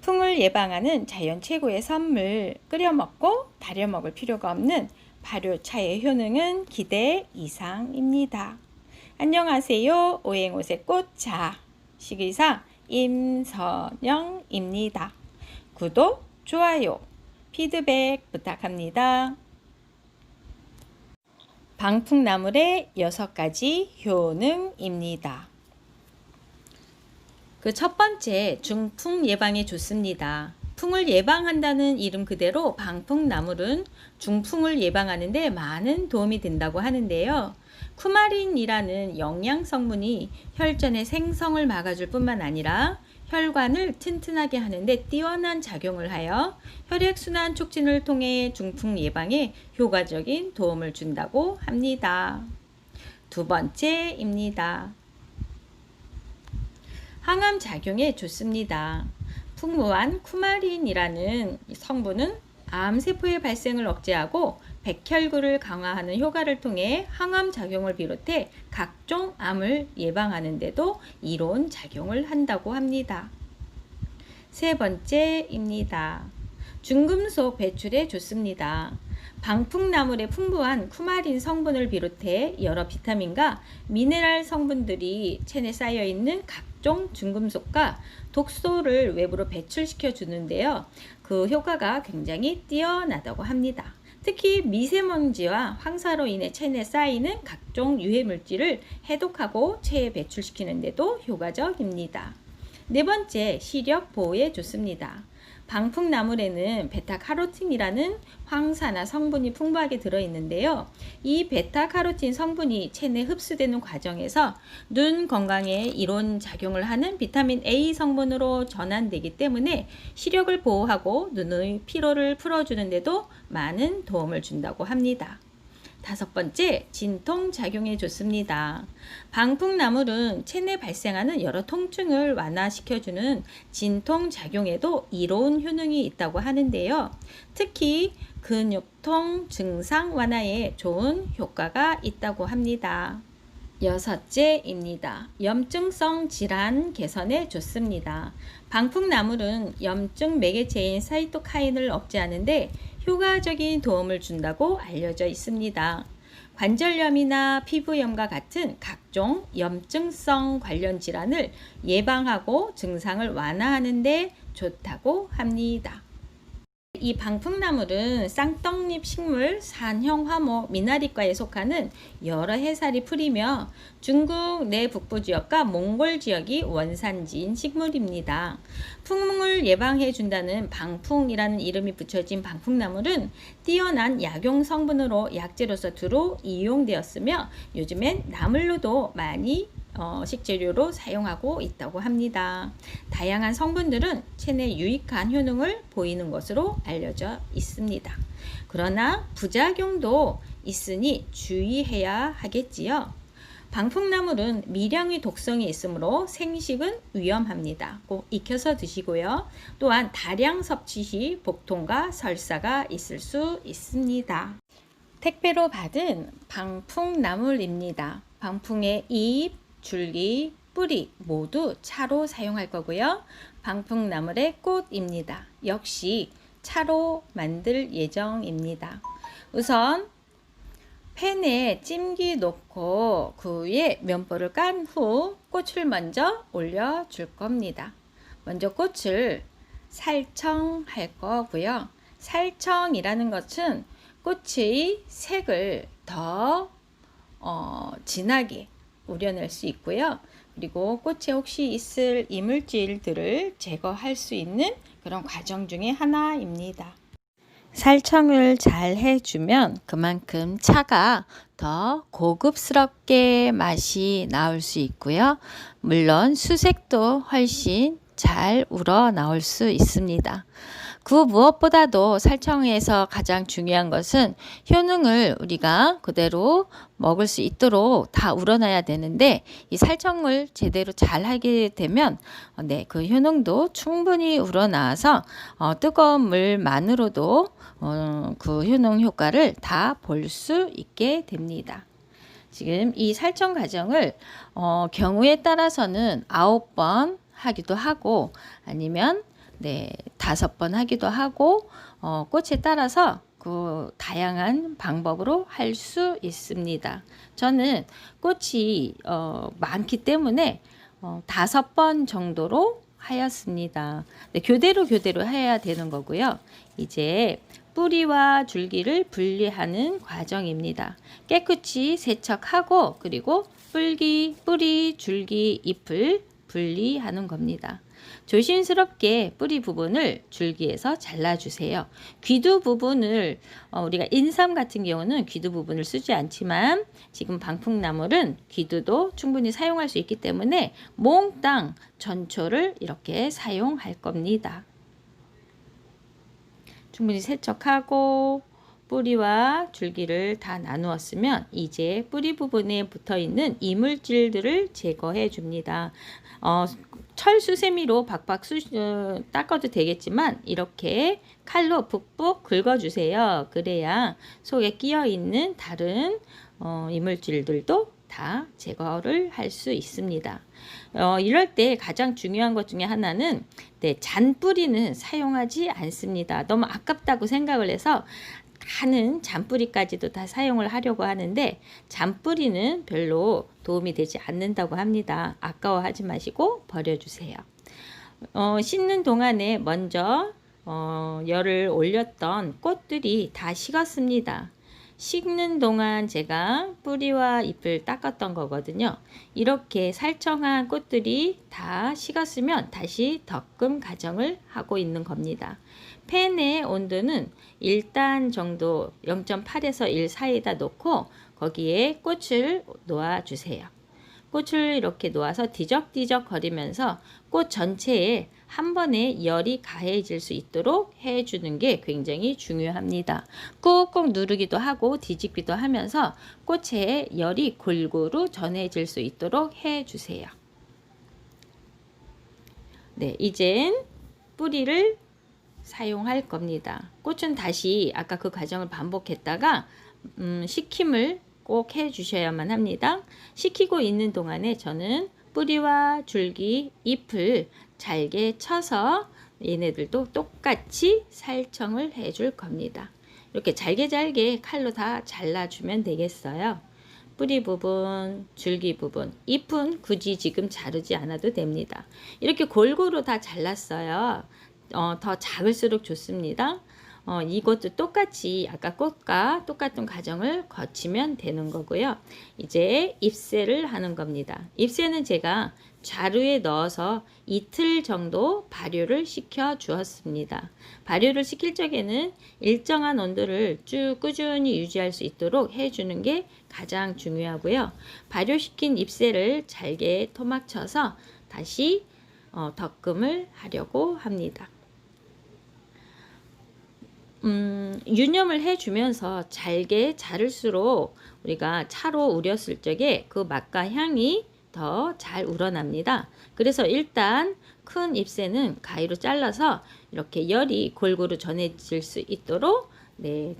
풍을 예방하는 자연 최고의 선물, 끓여 먹고 달여 먹을 필요가 없는 발효차의 효능은 기대 이상입니다. 안녕하세요. 오행옷의 꽃차 시기사 임선영입니다. 구독, 좋아요, 피드백 부탁합니다. 방풍나물의 6가지 효능입니다. 그 첫 번째, 중풍 예방에 좋습니다. 풍을 예방한다는 이름 그대로 방풍나물은 중풍을 예방하는 데 많은 도움이 된다고 하는데요. 쿠마린이라는 영양 성분이 혈전의 생성을 막아줄 뿐만 아니라 혈관을 튼튼하게 하는데 뛰어난 작용을 하여 혈액순환 촉진을 통해 중풍 예방에 효과적인 도움을 준다고 합니다. 두 번째입니다. 항암 작용에 좋습니다. 풍부한 쿠마린이라는 성분은 암세포의 발생을 억제하고 백혈구를 강화하는 효과를 통해 항암 작용을 비롯해 각종 암을 예방하는 데도 이로운 작용을 한다고 합니다. 세 번째입니다. 중금속 배출에 좋습니다. 방풍나물의 풍부한 쿠마린 성분을 비롯해 여러 비타민과 미네랄 성분들이 체내에 쌓여있는 각종 중금속과 독소를 외부로 배출시켜 주는데요. 그 효과가 굉장히 뛰어나다고 합니다. 특히 미세먼지와 황사로 인해 체내에 쌓이는 각종 유해물질을 해독하고 체에 배출시키는 데도 효과적입니다. 네 번째, 시력 보호에 좋습니다. 방풍나물에는 베타카로틴이라는 황산화 성분이 풍부하게 들어있는데요. 이 베타카로틴 성분이 체내에 흡수되는 과정에서 눈 건강에 이로운 작용을 하는 비타민 A 성분으로 전환되기 때문에 시력을 보호하고 눈의 피로를 풀어주는 데도 많은 도움을 준다고 합니다. 다섯 번째, 진통 작용에 좋습니다. 방풍나물은 체내에 발생하는 여러 통증을 완화시켜주는 진통 작용에도 이로운 효능이 있다고 하는데요. 특히 근육통 증상 완화에 좋은 효과가 있다고 합니다. 여섯째입니다. 염증성 질환 개선에 좋습니다. 방풍나물은 염증 매개체인 사이토카인을 억제하는데 효과적인 도움을 준다고 알려져 있습니다. 관절염이나 피부염과 같은 각종 염증성 관련 질환을 예방하고 증상을 완화하는 데 좋다고 합니다. 이 방풍나물은 쌍떡잎 식물 산형화목 미나리과에 속하는 여러 해살이 풀이며 중국 내북부 지역과 몽골 지역이 원산지인 식물입니다. 풍을 예방해 준다는 방풍이라는 이름이 붙여진 방풍나물은 뛰어난 약용 성분으로 약재로서 두루 이용되었으며 요즘엔 나물로도 많이 식재료로 사용하고 있다고 합니다. 다양한 성분들은 체내에 유익한 효능을 보이는 것으로 알려져 있습니다. 그러나 부작용도 있으니 주의해야 하겠지요. 방풍나물은 미량의 독성이 있으므로 생식은 위험합니다. 꼭 익혀서 드시고요. 또한 다량 섭취 시 복통과 설사가 있을 수 있습니다. 택배로 받은 방풍나물입니다. 방풍의 잎, 줄기, 뿌리 모두 차로 사용할 거고요. 방풍나물의 꽃입니다. 역시 차로 만들 예정입니다. 우선 팬에 찜기 놓고 그 위에 면보를 깐 후 꽃을 먼저 올려줄 겁니다. 먼저 꽃을 살청할 거고요. 살청이라는 것은 꽃의 색을 더 진하게 우려낼 수 있고요. 그리고 꽃에 혹시 있을 이물질들을 제거할 수 있는 그런 과정 중에 하나입니다. 살청을 잘 해주면 그만큼 차가 더 고급스럽게 맛이 나올 수 있고요. 물론 수색도 훨씬 잘 우러 나올 수 있습니다. 그 무엇보다도 살청에서 가장 중요한 것은 효능을 우리가 그대로 먹을 수 있도록 다 우러나야 되는데 이 살청을 제대로 잘 하게 되면 그 효능도 충분히 우러나와서 뜨거운 물만으로도 그 효능 효과를 다 볼 수 있게 됩니다. 지금 이 살청 과정을 경우에 따라서는 9번 하기도 하고 아니면 네, 5번 하기도 하고 꽃에 따라서 그 다양한 방법으로 할 수 있습니다. 저는 꽃이 많기 때문에 5번 정도로 하였습니다. 네, 교대로 해야 되는 거고요. 이제 뿌리와 줄기를 분리하는 과정입니다. 깨끗이 세척하고 그리고 뿌리, 줄기, 잎을 분리하는 겁니다. 조심스럽게 뿌리 부분을 줄기에서 잘라주세요. 귀두 부분을 우리가 인삼 같은 경우는 귀두 부분을 쓰지 않지만 지금 방풍나물은 귀두도 충분히 사용할 수 있기 때문에 몽땅 전초를 이렇게 사용할 겁니다. 충분히 세척하고 뿌리와 줄기를 다 나누었으면 이제 뿌리 부분에 붙어있는 이물질들을 제거해 줍니다. 철 수세미로 박박 닦아도 되겠지만 이렇게 칼로 푹푹 긁어주세요. 그래야 속에 끼어있는 다른 이물질들도 다 제거를 할 수 있습니다. 이럴 때 가장 중요한 것 중에 하나는 잔뿌리는 사용하지 않습니다. 너무 아깝다고 생각을 해서 가는 잔뿌리까지도 다 사용을 하려고 하는데 잔뿌리는 별로 도움이 되지 않는다고 합니다. 아까워하지 마시고 버려주세요. 씻는 동안에 먼저 열을 올렸던 꽃들이 다 식었습니다. 식는 동안 제가 뿌리와 잎을 닦았던 거거든요. 이렇게 살청한 꽃들이 다 식었으면 다시 덕금 가정을 하고 있는 겁니다. 팬의 온도는 1단 정도 0.8에서 1 사이에다 놓고 거기에 꽃을 놓아주세요. 꽃을 이렇게 놓아서 뒤적뒤적 거리면서 꽃 전체에 한 번에 열이 가해질 수 있도록 해주는 게 굉장히 중요합니다. 꾹꾹 누르기도 하고 뒤집기도 하면서 꽃에 열이 골고루 전해질 수 있도록 해주세요. 네, 이젠 뿌리를 사용할 겁니다. 꽃은 다시 아까 그 과정을 반복했다가 식힘을 꼭 해주셔야만 합니다. 식히고 있는 동안에 저는 뿌리와 줄기, 잎을 잘게 쳐서 얘네들도 똑같이 살청을 해줄 겁니다. 이렇게 잘게 칼로 다 잘라주면 되겠어요. 뿌리 부분, 줄기 부분, 잎은 굳이 지금 자르지 않아도 됩니다. 이렇게 골고루 다 잘랐어요. 더 작을수록 좋습니다. 이것도 똑같이 아까 꽃과 똑같은 과정을 거치면 되는 거고요. 이제 잎새를 하는 겁니다. 잎새는 제가 자루에 넣어서 이틀 정도 발효를 시켜 주었습니다. 발효를 시킬 적에는 일정한 온도를 쭉 꾸준히 유지할 수 있도록 해주는 게 가장 중요하고요. 발효시킨 잎새를 잘게 토막쳐서 다시 덕금을 하려고 합니다. 유념을 해주면서 잘게 자를수록 우리가 차로 우렸을 적에 그 맛과 향이 더 잘 우러납니다. 그래서 일단 큰 잎새는 가위로 잘라서 이렇게 열이 골고루 전해질 수 있도록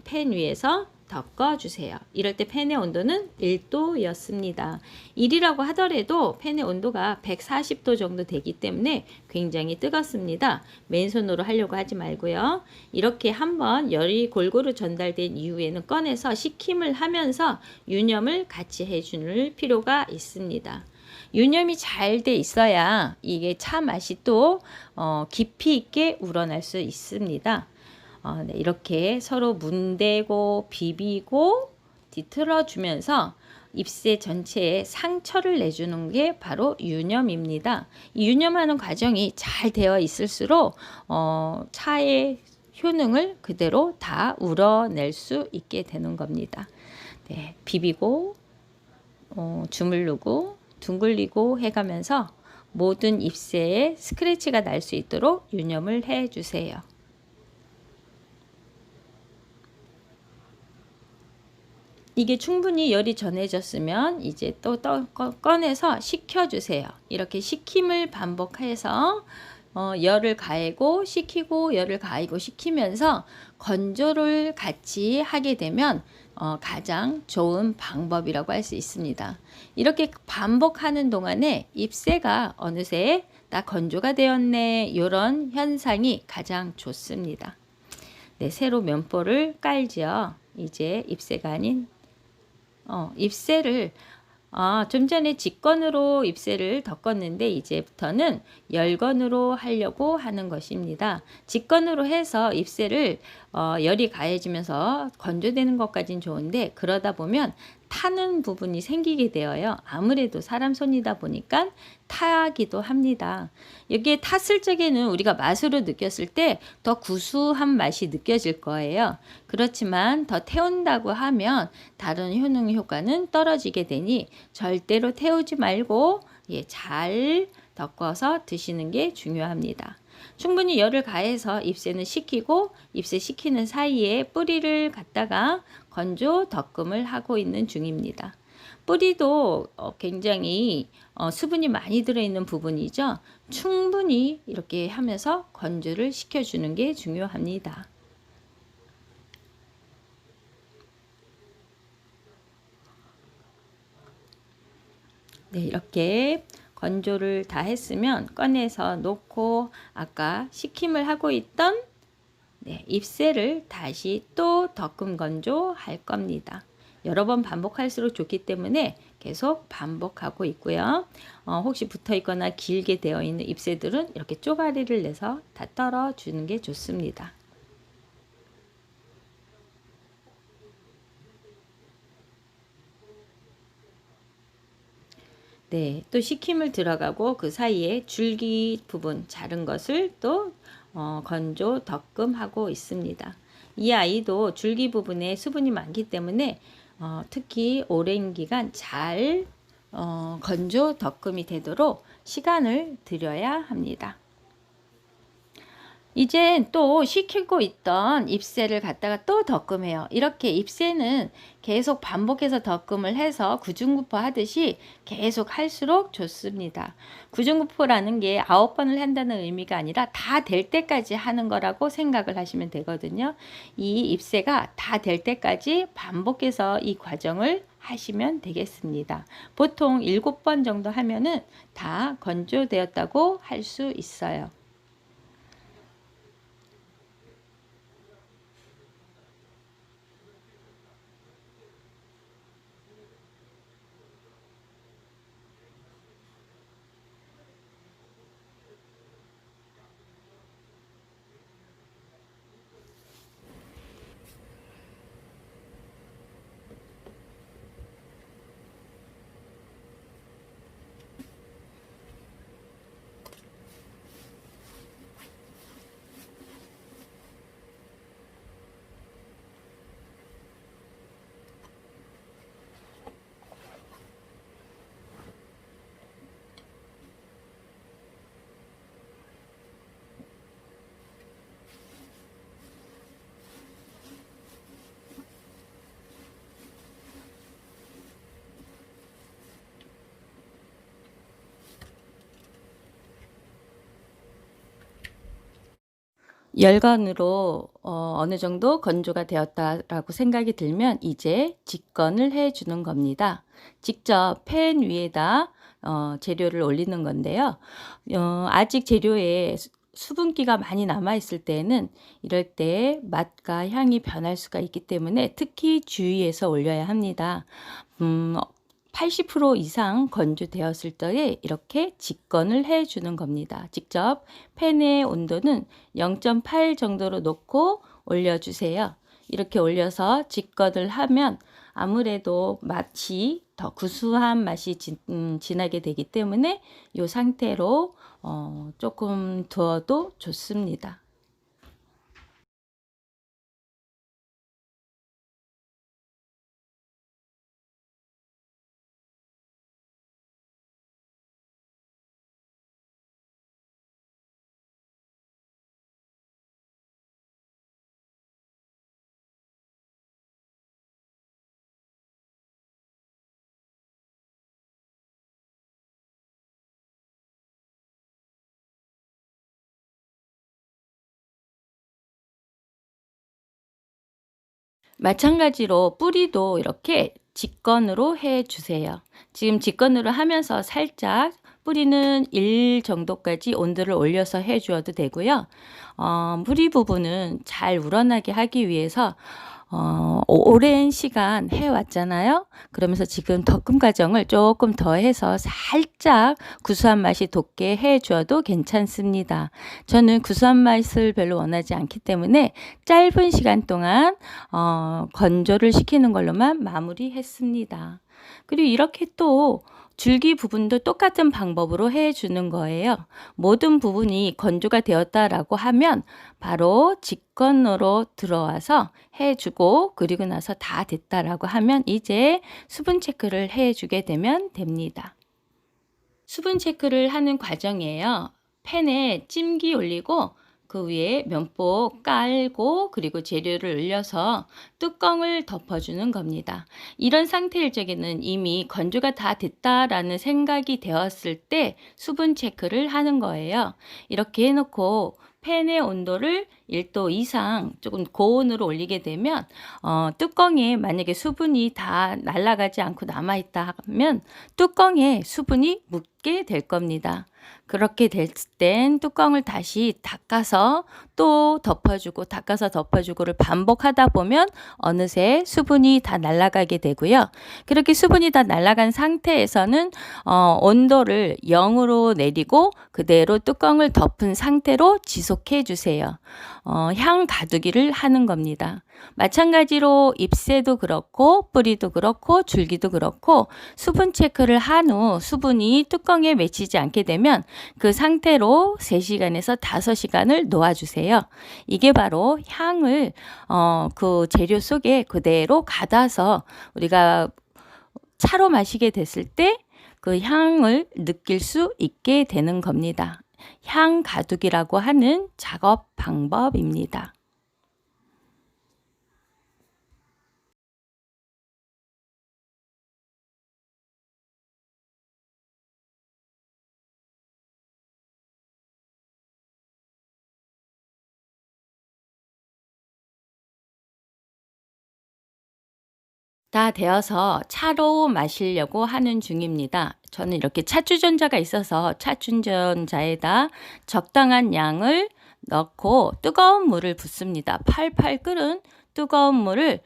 팬 위에서 덮어주세요. 이럴 때 팬의 온도는 1도였습니다. 1이라고 하더라도 팬의 온도가 140도 정도 되기 때문에 굉장히 뜨겁습니다. 맨손으로 하려고 하지 말고요. 이렇게 한번 열이 골고루 전달된 이후에는 꺼내서 식힘을 하면서 유념을 같이 해줄 필요가 있습니다. 유념이 잘 돼 있어야 이게 차 맛이 또 깊이 있게 우러날 수 있습니다. 네, 이렇게 서로 문대고 비비고 뒤틀어 주면서 잎새 전체에 상처를 내주는 게 바로 유념입니다. 이 유념하는 과정이 잘 되어 있을수록 차의 효능을 그대로 다 우러낼 수 있게 되는 겁니다. 네, 비비고 주물르고 둥글리고 해가면서 모든 잎새에 스크래치가 날 수 있도록 유념을 해주세요. 이게 충분히 열이 전해졌으면 이제 또 꺼내서 식혀주세요. 이렇게 식힘을 반복해서 열을 가하고 식히고 열을 가하고 식히면서 건조를 같이 하게 되면 가장 좋은 방법이라고 할 수 있습니다. 이렇게 반복하는 동안에 잎새가 어느새 나 건조가 되었네. 이런 현상이 가장 좋습니다. 네, 새로 면보를 깔죠. 이제 잎새가 아닌 잎새를 좀 전에 직건으로 잎새를 덮었는데 이제부터는 열건으로 하려고 하는 것입니다. 직건으로 해서 잎새를 열이 가해지면서 건조되는 것까지는 좋은데 그러다 보면 타는 부분이 생기게 되어요. 아무래도 사람 손이다 보니까 타기도 합니다. 여기에 탔을 적에는 우리가 맛으로 느꼈을 때 더 구수한 맛이 느껴질 거예요. 그렇지만 더 태운다고 하면 다른 효능 효과는 떨어지게 되니 절대로 태우지 말고 잘 덮어서 드시는 게 중요합니다. 충분히 열을 가해서 잎새는 식히고 잎새 식히는 사이에 뿌리를 갖다가 건조 덕금을 하고 있는 중입니다. 뿌리도 굉장히 수분이 많이 들어있는 부분이죠. 충분히 이렇게 하면서 건조를 시켜주는 게 중요합니다. 네, 이렇게 건조를 다 했으면 꺼내서 놓고 아까 식힘을 하고 있던 잎새를 다시 또 덕금 건조할 겁니다. 여러 번 반복할수록 좋기 때문에 계속 반복하고 있고요. 혹시 붙어 있거나 길게 되어 있는 잎새들은 이렇게 쪼가리를 내서 다 떨어주는 게 좋습니다. 네, 또 식힘을 들어가고 그 사이에 줄기 부분 자른 것을 또 건조 덕금하고 있습니다. 이 아이도 줄기 부분에 수분이 많기 때문에 특히 오랜 기간 잘 건조 덕금이 되도록 시간을 들여야 합니다. 이젠 또 식히고 있던 잎새를 갖다가 또 덕금해요. 이렇게 잎새는 계속 반복해서 덕금을 해서 구중구포 하듯이 계속 할수록 좋습니다. 구중구포라는 게 9번을 한다는 의미가 아니라 다 될 때까지 하는 거라고 생각을 하시면 되거든요. 이 잎새가 다 될 때까지 반복해서 이 과정을 하시면 되겠습니다. 보통 7번 정도 하면은 다 건조되었다고 할 수 있어요. 열건으로 어느 정도 건조가 되었다라고 생각이 들면 이제 직건을 해 주는 겁니다. 직접 팬 위에다 재료를 올리는 건데요. 아직 재료에 수분기가 많이 남아 있을 때는 이럴 때 맛과 향이 변할 수가 있기 때문에 특히 주의해서 올려야 합니다. 80% 이상 건조되었을 때에 이렇게 직건을 해 주는 겁니다. 직접 팬의 온도는 0.8 정도로 놓고 올려주세요. 이렇게 올려서 직건을 하면 아무래도 맛이 더 구수한 맛이 진하게 되기 때문에 이 상태로 조금 두어도 좋습니다. 마찬가지로 뿌리도 이렇게 직건으로 해 주세요. 지금 직건으로 하면서 살짝 뿌리는 1 정도까지 온도를 올려서 해 주어도 되고요. 뿌리 부분은 잘 우러나게 하기 위해서 오랜 시간 해 왔잖아요. 그러면서 지금 덕금 과정을 조금 더 해서 살짝 구수한 맛이 돋게 해 주어도 괜찮습니다. 저는 구수한 맛을 별로 원하지 않기 때문에 짧은 시간 동안 건조를 시키는 걸로만 마무리했습니다. 그리고 이렇게 또 줄기 부분도 똑같은 방법으로 해 주는 거예요. 모든 부분이 건조가 되었다라고 하면 바로 직건으로 들어와서 해 주고, 그리고 나서 다 됐다라고 하면 이제 수분 체크를 해 주게 되면 됩니다. 수분 체크를 하는 과정이에요. 팬에 찜기 올리고 그 위에 면보 깔고 그리고 재료를 올려서 뚜껑을 덮어주는 겁니다. 이런 상태일 적에는 이미 건조가 다 됐다라는 생각이 되었을 때 수분 체크를 하는 거예요. 이렇게 해놓고 팬의 온도를 1도 이상 조금 고온으로 올리게 되면 뚜껑에 만약에 수분이 다 날아가지 않고 남아있다 하면 뚜껑에 수분이 묻게 될 겁니다. 그렇게 됐을 땐 뚜껑을 다시 닦아서 또 덮어주고 닦아서 덮어주고를 반복하다 보면 어느새 수분이 다 날아가게 되고요. 그렇게 수분이 다 날아간 상태에서는 온도를 0으로 내리고 그대로 뚜껑을 덮은 상태로 지속해 주세요. 향 가두기를 하는 겁니다. 마찬가지로 잎새도 그렇고 뿌리도 그렇고 줄기도 그렇고 수분 체크를 한 후 수분이 뚜껑에 맺히지 않게 되면 그 상태로 3시간에서 5시간을 놓아주세요. 이게 바로 향을 그 재료 속에 그대로 가둬서 우리가 차로 마시게 됐을 때 그 향을 느낄 수 있게 되는 겁니다. 향 가두기라고 하는 작업 방법입니다. 다 되어서 차로 마시려고 하는 중입니다. 저는 이렇게 차주전자가 있어서 차주전자에다 적당한 양을 넣고 뜨거운 물을 붓습니다. 팔팔 끓은 뜨거운 물을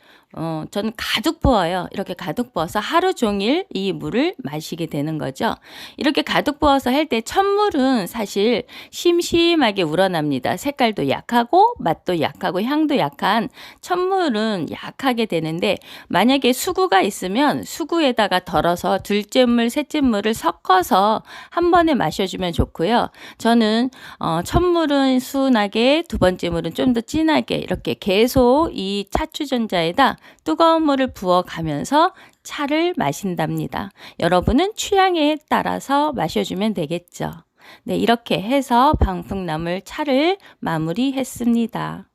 저는 가득 부어요. 이렇게 가득 부어서 하루 종일 이 물을 마시게 되는 거죠. 이렇게 가득 부어서 할 때 첫물은 사실 심심하게 우러납니다. 색깔도 약하고 맛도 약하고 향도 약한 첫물은 약하게 되는데, 만약에 수구가 있으면 수구에다가 덜어서 둘째 물, 셋째 물을 섞어서 한 번에 마셔주면 좋고요. 저는 첫물은 순하게, 두 번째 물은 좀 더 진하게 이렇게 계속 이 차추전자에다 뜨거운 물을 부어가면서 차를 마신답니다. 여러분은 취향에 따라서 마셔주면 되겠죠. 네, 이렇게 해서 방풍나물 차를 마무리했습니다.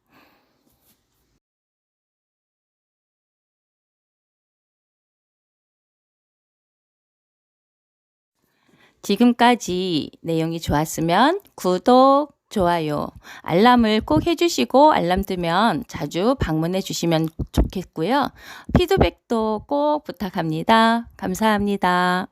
지금까지 내용이 좋았으면 구독, 좋아요, 알람을 꼭 해주시고 알람 뜨면 자주 방문해 주시면 좋겠고요. 피드백도 꼭 부탁합니다. 감사합니다.